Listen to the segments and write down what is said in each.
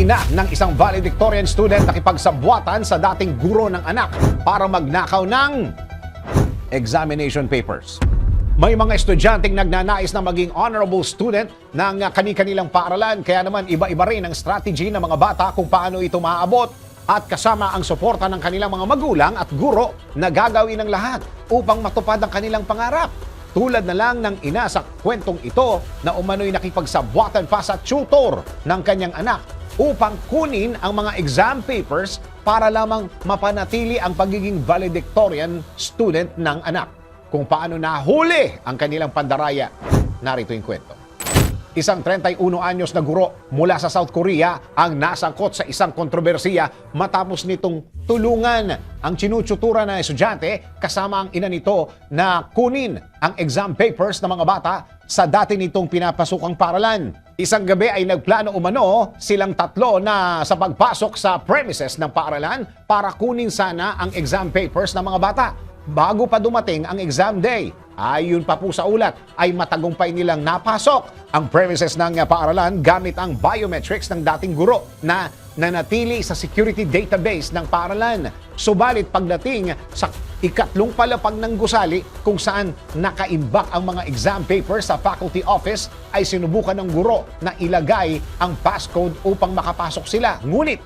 Ina ng isang valedictorian student nakipagsabwatan sa dating guro ng anak para magnakaw ng examination papers. May mga estudyanteng nagnanais na maging honorable student ng kani-kanilang paaralan, kaya naman iba-iba rin ang strategy ng mga bata kung paano ito maaabot, at kasama ang suporta ng kanilang mga magulang at guro na gagawin ng lahat upang matupad ang kanilang pangarap. Tulad na lang ng ina sa kwentong ito na umano'y nakipagsabwatan pa sa tutor ng kanyang anak upang kunin ang mga exam papers para lamang mapanatili ang pagiging valedictorian student ng anak. Kung paano nahuli ang kanilang pandaraya, narito yung kwento. Isang 31 anyos na guro mula sa South Korea ang nasangkot sa isang kontrobersiya matapos nitong tulungan ang tinututuran na estudyante kasama ang ina nito na kunin ang exam papers ng mga bata sa dati nitong pinapasukang paaralan. Isang gabi ay nagplano umano silang tatlo na sa pagpasok sa premises ng paaralan para kunin sana ang exam papers ng mga bata. Bago pa dumating ang exam day, ayon pa po sa ulat, ay matagumpay nilang napasok ang premises ng paaralan gamit ang biometrics ng dating guro na nanatili sa security database ng paaralan. Subalit pagdating sa ikatlong palapag ng gusali kung saan nakaimbak ang mga exam papers sa faculty office, ay sinubukan ng guro na ilagay ang passcode upang makapasok sila. Ngunit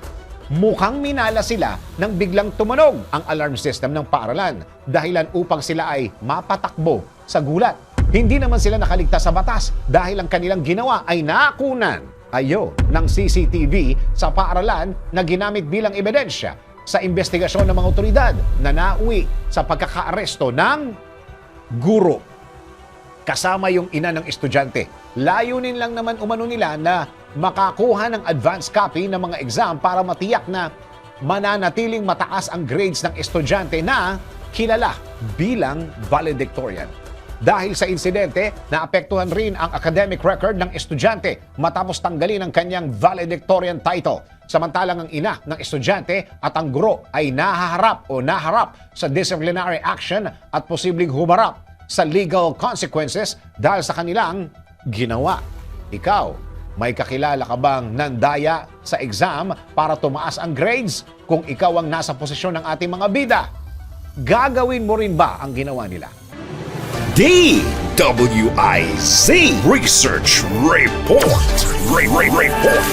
mukhang minala sila nang biglang tumunog ang alarm system ng paaralan, dahilan upang sila ay mapatakbo sa gulat. Hindi naman sila nakaligtas sa batas dahil ang kanilang ginawa ay nakunan ng CCTV sa paaralan na ginamit bilang ebidensya sa investigasyon ng mga otoridad na nauwi sa pagkakaaresto ng guro kasama yung ina ng estudyante. Layunin lang naman umano nila na makakuha ng advance copy ng mga exam para matiyak na mananatiling mataas ang grades ng estudyante na kilala bilang valedictorian. Dahil sa insidente, naapektuhan rin ang academic record ng estudyante matapos tanggalin ang kanyang valedictorian title. Samantalang ang ina ng estudyante at ang guro ay naharap sa disciplinary action at posibleng humarap sa legal consequences dahil sa kanilang ginawa. Ikaw, may kakilala ka bang nandaya sa exam para tumaas ang grades? Kung ikaw ang nasa posisyon ng ating mga bida, gagawin mo rin ba ang ginawa nila? DWIZ Research Report. Report.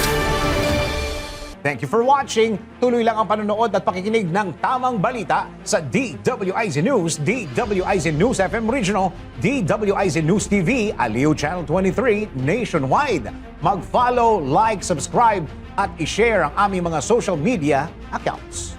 Thank you for watching. Tuloy lang ang panonood at pakikinig ng tamang balita sa DWIZ News, DWIZ News FM Regional, DWIZ News TV, Aliw Channel 23, nationwide. Mag-follow, like, subscribe at i-share ang aming mga social media accounts.